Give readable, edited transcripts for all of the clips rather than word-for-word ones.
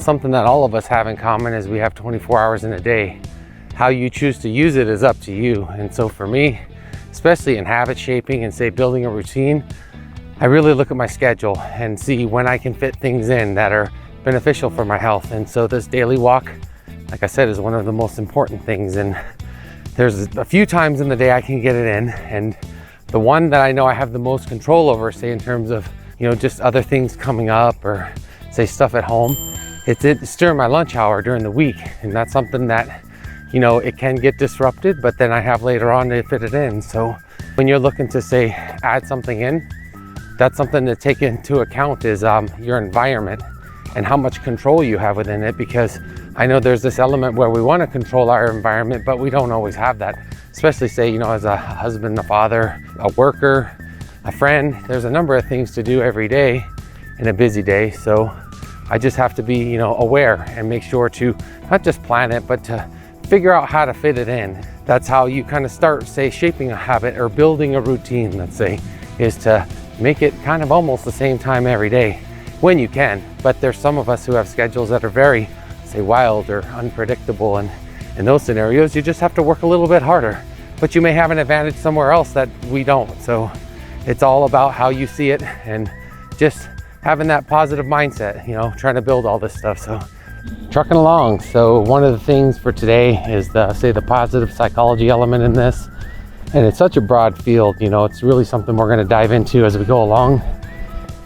something that all of us have in common is we have 24 hours in a day. How you choose to use it is up to you. And so for me, especially in habit shaping and say building a routine, I really look at my schedule and see when I can fit things in that are beneficial for my health. And so this daily walk, like I said, is one of the most important things. And there's a few times in the day I can get it in. And the one that I know I have the most control over, say in terms of, just other things coming up or say stuff at home, it's during my lunch hour during the week. And that's something that, it can get disrupted, but then I have later on to fit it in. So when you're looking to say, add something in, that's something to take into account is your environment and how much control you have within it, because I know there's this element where we want to control our environment, but we don't always have that, especially say, as a husband, a father, a worker, a friend. There's a number of things to do every day in a busy day. So I just have to be, aware and make sure to not just plan it, but to figure out how to fit it in. That's how you kind of start, say, shaping a habit or building a routine, let's say, is to make it kind of almost the same time every day when you can. But there's some of us who have schedules that are very, say, wild or unpredictable. And in those scenarios, you just have to work a little bit harder, but you may have an advantage somewhere else that we don't. So it's all about how you see it and just having that positive mindset, trying to build all this stuff. So trucking along. So one of the things for today is the positive psychology element in this. And it's such a broad field, it's really something we're going to dive into as we go along.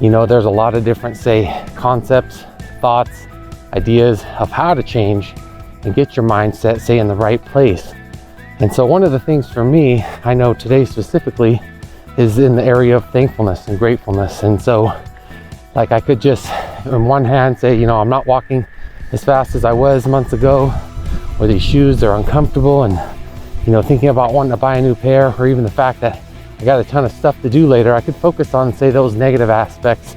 There's a lot of different, say, concepts, thoughts, ideas of how to change and get your mindset, say, in the right place. And so one of the things for me, I know today specifically, is in the area of thankfulness and gratefulness. And so like I could just on one hand say, I'm not walking as fast as I was months ago, or these shoes are uncomfortable, and thinking about wanting to buy a new pair, or even the fact that I got a ton of stuff to do later. I could focus on, say, those negative aspects.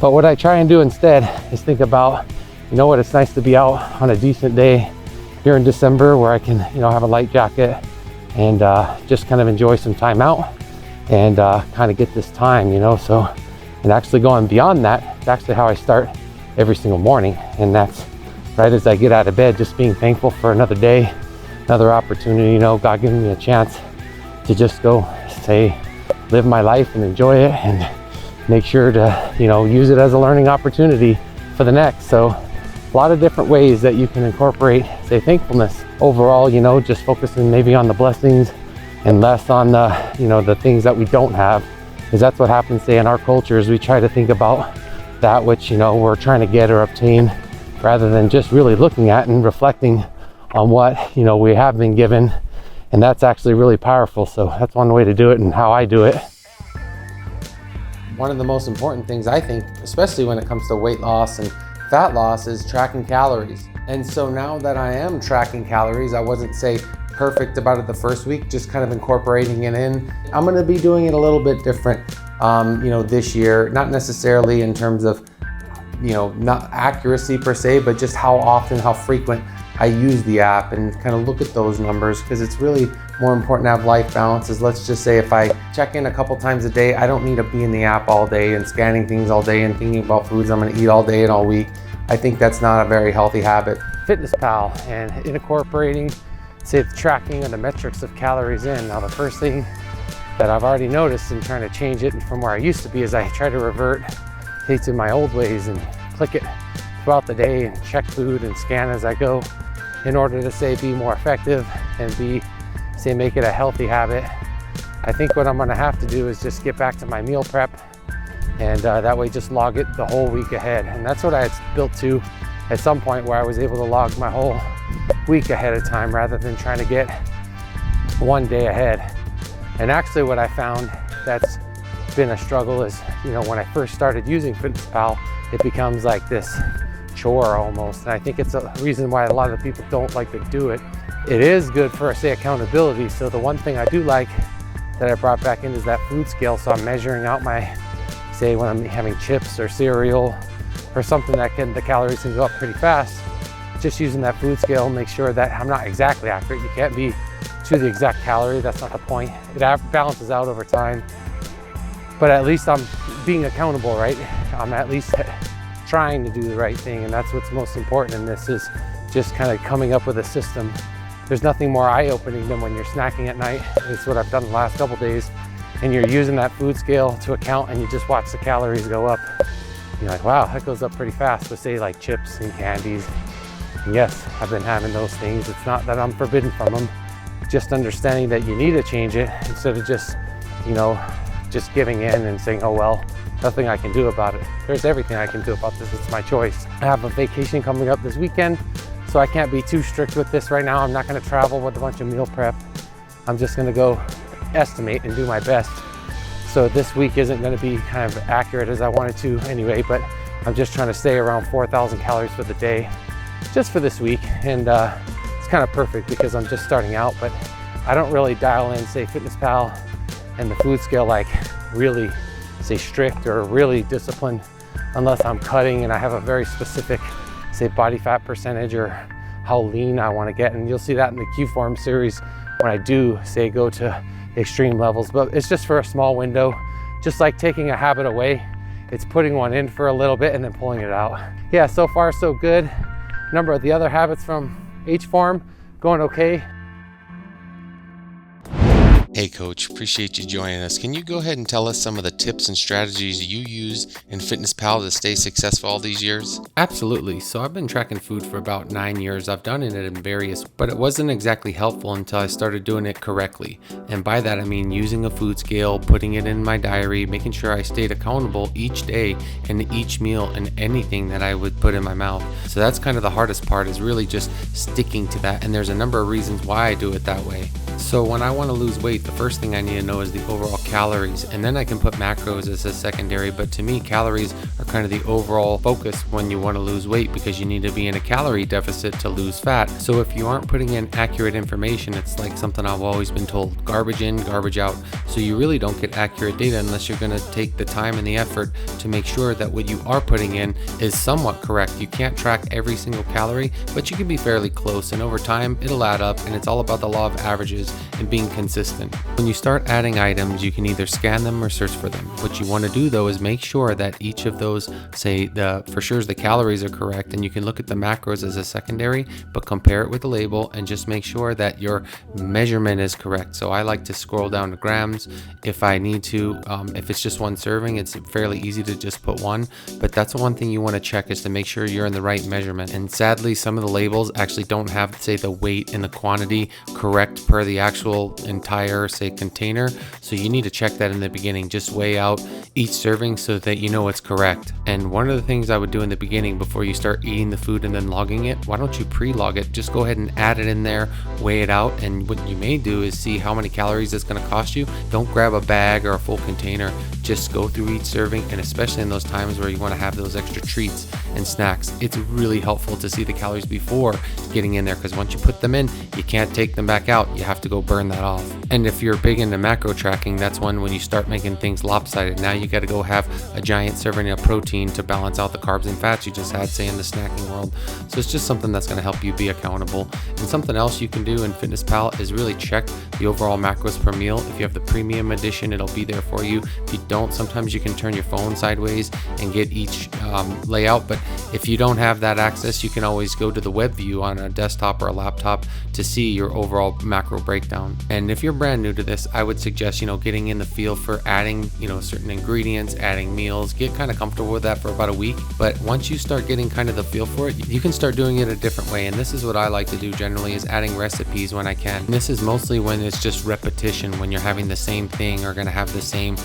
But what I try and do instead is think about, it's nice to be out on a decent day here in December where I can, have a light jacket and just kind of enjoy some time out and kind of get this time, so, and actually going beyond that, it's actually how I start every single morning. And that's right as I get out of bed, just being thankful for another day, another opportunity, God giving me a chance to just go, say, live my life and enjoy it and make sure to, use it as a learning opportunity for the next. So a lot of different ways that you can incorporate, say, thankfulness overall, just focusing maybe on the blessings and less on the, the things that we don't have, because that's what happens, say, in our cultures. We try to think about that which, we're trying to get or obtain, rather than just really looking at and reflecting on what, we have been given. And that's actually really powerful. So that's one way to do it and how I do it. One of the most important things, I think, especially when it comes to weight loss and fat loss, is tracking calories. And so now that I am tracking calories, I wasn't, say, perfect about it the first week, just kind of incorporating it in. I'm gonna be doing it a little bit different, this year, not necessarily in terms of, not accuracy per se, but just how often, how frequent I use the app and kind of look at those numbers, because it's really more important to have life balances. Let's just say if I check in a couple times a day, I don't need to be in the app all day and scanning things all day and thinking about foods I'm gonna eat all day and all week. I think that's not a very healthy habit. FitnessPal and incorporating, say, the tracking of the metrics of calories in. Now, the first thing that I've already noticed in trying to change it from where I used to be is I try to revert, say, to my old ways and click it throughout the day and check food and scan as I go, in order to, say, be more effective and make it a healthy habit. I think what I'm gonna have to do is just get back to my meal prep, and that way just log it the whole week ahead. And that's what I had built to at some point, where I was able to log my whole week ahead of time rather than trying to get one day ahead. And actually what I found that's been a struggle is, when I first started using FitnessPal, it becomes like this chore almost. And I think it's a reason why a lot of people don't like to do it. It is good for, say, accountability. So the one thing I do like that I brought back in is that food scale. So I'm measuring out my, say, when I'm having chips or cereal or something that the calories can go up pretty fast. Just using that food scale, make sure that I'm not exactly accurate. You can't be to the exact calorie, that's not the point. It balances out over time. But at least I'm being accountable, right? I'm at least trying to do the right thing. And that's what's most important in this, is just kind of coming up with a system. There's nothing more eye-opening than when you're snacking at night. It's what I've done the last couple days, and you're using that food scale to account, and you just watch the calories go up. You're like, wow, that goes up pretty fast with, say, like chips and candies. And yes, I've been having those things. It's not that I'm forbidden from them, just understanding that you need to change it instead of just, you know, just giving in and saying, oh well, nothing I can do about it. There's everything I can do about this. It's my choice. I have a vacation coming up this weekend, so I can't be too strict with this right now. I'm not gonna travel with a bunch of meal prep. I'm just gonna go estimate and do my best. So this week isn't gonna be kind of accurate as I wanted to anyway, but I'm just trying to stay around 4,000 calories for the day, just for this week. And it's kind of perfect because I'm just starting out, but I don't really dial in, say, FitnessPal and the food scale like really, say, strict or really disciplined, unless I'm cutting and I have a very specific, say, body fat percentage or how lean I want to get. And you'll see that in the Xform series when I do, say, go to extreme levels, but it's just for a small window. Just like taking a habit away, it's putting one in for a little bit and then pulling it out. Yeah, so far so good. A number of the other habits from Xform going okay. Hey Coach, appreciate you joining us. Can you go ahead and tell us some of the tips and strategies you use in FitnessPal to stay successful all these years? Absolutely. So I've been tracking food for about 9 years. I've done it in various, but it wasn't exactly helpful until I started doing it correctly. And by that I mean using a food scale, putting it in my diary, making sure I stayed accountable each day and each meal and anything that I would put in my mouth. So that's kind of the hardest part, is really just sticking to that. And there's a number of reasons why I do it that way. So when I want to lose weight, the first thing I need to know is the overall calories, and then I can put macros as a secondary. But to me, calories are kind of the overall focus when you want to lose weight, because you need to be in a calorie deficit to lose fat. So if you aren't putting in accurate information, it's like something I've always been told: garbage in, garbage out. So you really don't get accurate data unless you're going to take the time and the effort to make sure that what you are putting in is somewhat correct. You can't track every single calorie, but you can be fairly close, and over time it'll add up. And it's all about the law of averages and being consistent. When you start adding items, you can either scan them or search for them. What you want to do though is make sure that each of those, say, for sure the calories are correct, and you can look at the macros as a secondary, but compare it with the label and just make sure that your measurement is correct. So I like to scroll down to grams if I need to. If it's just one serving, it's fairly easy to just put one, but that's one thing you want to check, is to make sure you're in the right measurement. And sadly, some of the labels actually don't have, say, the weight and the quantity correct per the actual entire, say, container. So you need to check that in the beginning. Just weigh out each serving so that you know it's correct. And one of the things I would do in the beginning before you start eating the food and then logging it, why don't you pre-log it? Just go ahead and add it in there, weigh it out, and what you may do is see how many calories it's going to cost you. Don't grab a bag or a full container. Just go through each serving, and especially in those times where you want to have those extra treats and snacks, it's really helpful to see the calories before getting in there, because once you put them in, you can't take them back out. You have to go burn that off. And if you're big into macro tracking, that's when you start making things lopsided. Now you got to go have a giant serving of protein to balance out the carbs and fats you just had, say, in the snacking world. So it's just something that's going to help you be accountable. And something else you can do in FitnessPal is really check the overall macros per meal. If you have the premium edition, it'll be there for you. If you don't, sometimes you can turn your phone sideways and get each layout. But if you don't have that access, you can always go to the web view on a desktop or a laptop to see your overall macro breakdown. And if you're brand new to this, I would suggest, getting in the feel for adding, certain ingredients, adding meals. Get kind of comfortable with that for about a week. But once you start getting kind of the feel for it, you can start doing it a different way. And this is what I like to do generally, is adding recipes when I can. And this is mostly when it's just repetition, when you're having the same thing or going to have the same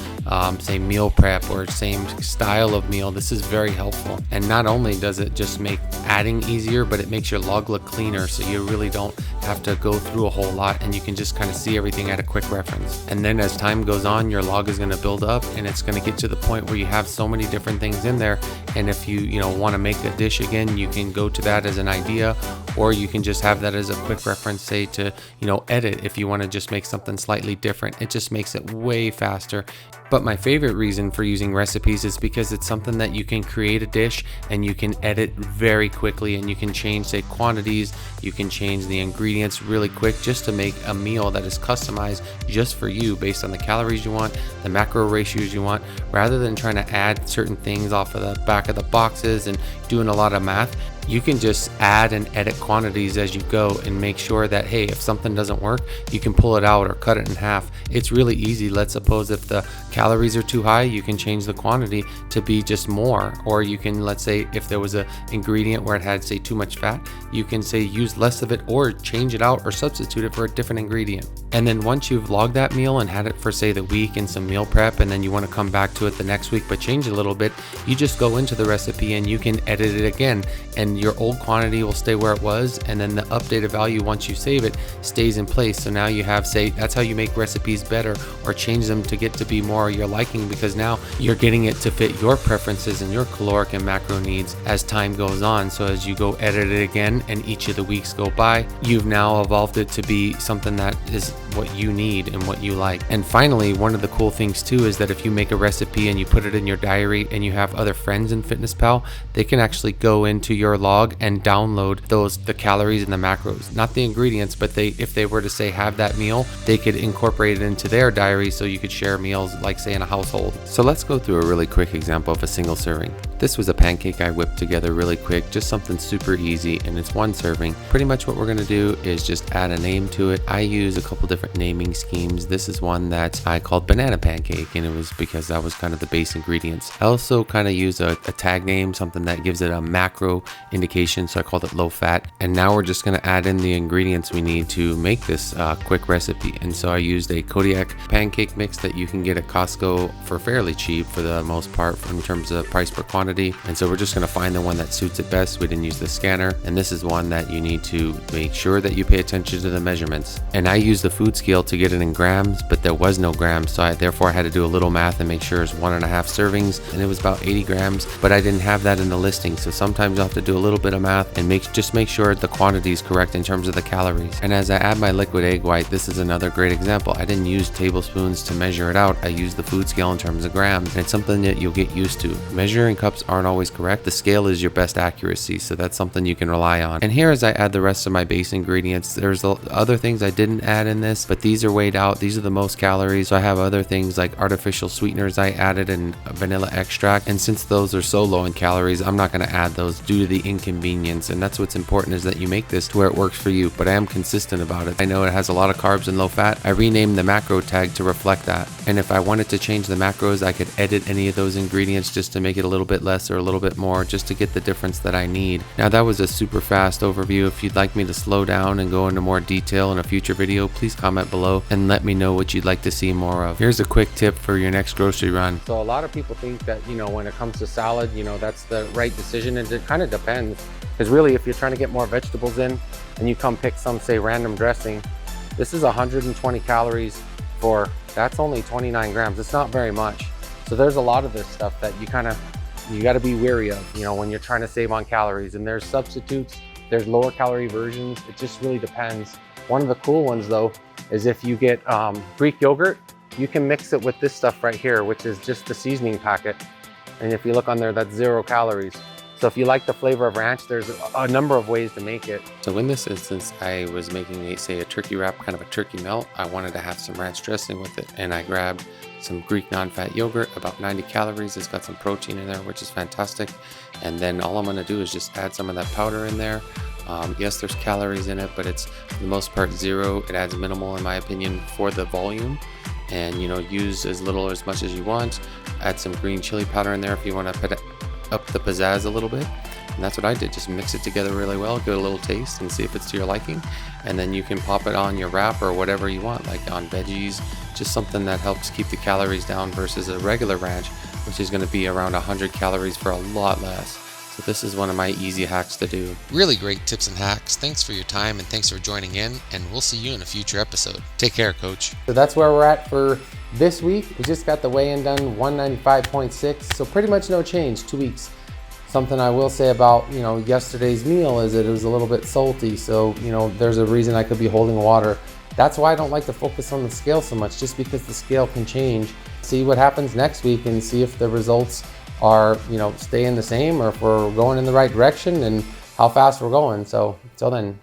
same meal prep or same style of meal. This is very helpful. And not only does it just make adding easier, but it makes your log look cleaner, so you really don't have to go through a whole lot, and you can just kind of see everything at a quick reference. And then as time goes on, your log is going to build up, and it's going to get to the point where you have so many different things in there. And if you want to make a dish again, you can go to that as an idea, or you can just have that as a quick reference, say, to edit if you want to just make something slightly different. It just makes it way faster. But my favorite reason for using recipes is because it's something that you can create a dish and you can edit very quickly, and you can change, say, quantities, you can change the ingredients really quick just to make a meal that is customized just for you based on the calories you want, the macro ratios you want, rather than trying to add certain things off of the back of the boxes and doing a lot of math. You can just add and edit quantities as you go and make sure that, hey, if something doesn't work, you can pull it out or cut it in half. It's really easy. Let's suppose if the calories are too high, you can change the quantity to be just more. Or you can, let's say, if there was an ingredient where it had, say, too much fat, you can say use less of it or change it out or substitute it for a different ingredient. And then once you've logged that meal and had it for, say, the week and some meal prep, and then you want to come back to it the next week but change it a little bit, you just go into the recipe and you can edit it again, and your old quantity will stay where it was, and then the updated value once you save it stays in place. So now you have, say, that's how you make recipes better or change them to get to be more your liking, because now you're getting it to fit your preferences and your caloric and macro needs as time goes on. So as you go edit it again and each of the weeks go by, you've now evolved it to be something that is what you need and what you like. And finally, one of the cool things too is that if you make a recipe and you put it in your diary and you have other friends in FitnessPal, they can actually go into your log and download the calories and the macros, not the ingredients, but if they were to, say, have that meal, they could incorporate it into their diary so you could share meals, like, say, in a household. So let's go through a really quick example of a single serving. This was a pancake I whipped together really quick, just something super easy, and it's one serving. Pretty much what we're going to do is just add a name to it. I use a couple different naming schemes. This is one that I called banana pancake, and it was because that was kind of the base ingredients. I also kind of use a tag name, something that gives it a macro indication, so I called it low fat. And now we're just going to add in the ingredients we need to make this quick recipe. And so I used a Kodiak pancake mix that you can get at Costco for fairly cheap for the most part in terms of price per quantity. And so we're just going to find the one that suits it best. We didn't use the scanner, and this is one that you need to make sure that you pay attention to the measurements. And I used the food scale to get it in grams, but there was no grams, so therefore I had to do a little math and make sure it's 1.5 servings, and it was about 80 grams, but I didn't have that in the listing. So sometimes you'll have to do a little bit of math and just make sure the quantity is correct in terms of the calories. And as I add my liquid egg white, this is another great example. I didn't use tablespoons to measure it out. I used the food scale in terms of grams, and it's something that you'll get used to. Measuring cups aren't always correct. The scale is your best accuracy, so that's something you can rely on. And here, as I add the rest of my base ingredients, there's other things I didn't add in this, but these are weighed out. These are the most calories. So I have other things like artificial sweeteners I added and vanilla extract, and since those are so low in calories, I'm not going to add those due to the inconvenience. And that's what's important, is that you make this to where it works for you, but I am consistent about it. I know it has a lot of carbs and low fat. I renamed the macro tag to reflect that, and if I wanted to change the macros, I could edit any of those ingredients just to make it a little bit less or a little bit more, just to get the difference that I need. Now, that was a super fast overview. If you'd like me to slow down and go into more detail in a future video, please comment below and let me know what you'd like to see more of. Here's a quick tip for your next grocery run. So a lot of people think that, when it comes to salad, that's the right decision, and it kind of depends. Because really, if you're trying to get more vegetables in and you come pick some, say, random dressing, this is 120 calories that's only 29 grams. It's not very much. So there's a lot of this stuff that you got to be wary of, when you're trying to save on calories. And there's substitutes, there's lower calorie versions. It just really depends. One of the cool ones though is if you get Greek yogurt, you can mix it with this stuff right here, which is just the seasoning packet. And if you look on there, that's 0 calories. So if you like the flavor of ranch, there's a number of ways to make it. So in this instance, I was making a turkey wrap, kind of a turkey melt. I wanted to have some ranch dressing with it, and I grabbed some Greek non-fat yogurt, about 90 calories. It's got some protein in there, which is fantastic. And then all I'm going to do is just add some of that powder in there. Yes, there's calories in it, but it's for the most part 0. It adds minimal, in my opinion, for the volume. And use as little or as much as you want. Add some green chili powder in there if you want to put it up the pizzazz a little bit. And that's what I did. Just mix it together really well, give it a little taste and see if it's to your liking. And then you can pop it on your wrap or whatever you want, like on veggies, just something that helps keep the calories down versus a regular ranch, which is going to be around 100 calories for a lot less. So this is one of my easy hacks to do. Really great tips and hacks. Thanks for your time and thanks for joining in, and we'll see you in a future episode. Take care, Coach. So that's where we're at for this week. We just got the weigh-in done, 195.6. So pretty much no change, 2 weeks. Something I will say about, yesterday's meal is that it was a little bit salty. So, there's a reason I could be holding water That's why I don't like to focus on the scale so much, just because the scale can change. See what happens next week and see if the results are, staying the same, or if we're going in the right direction and how fast we're going. So till then,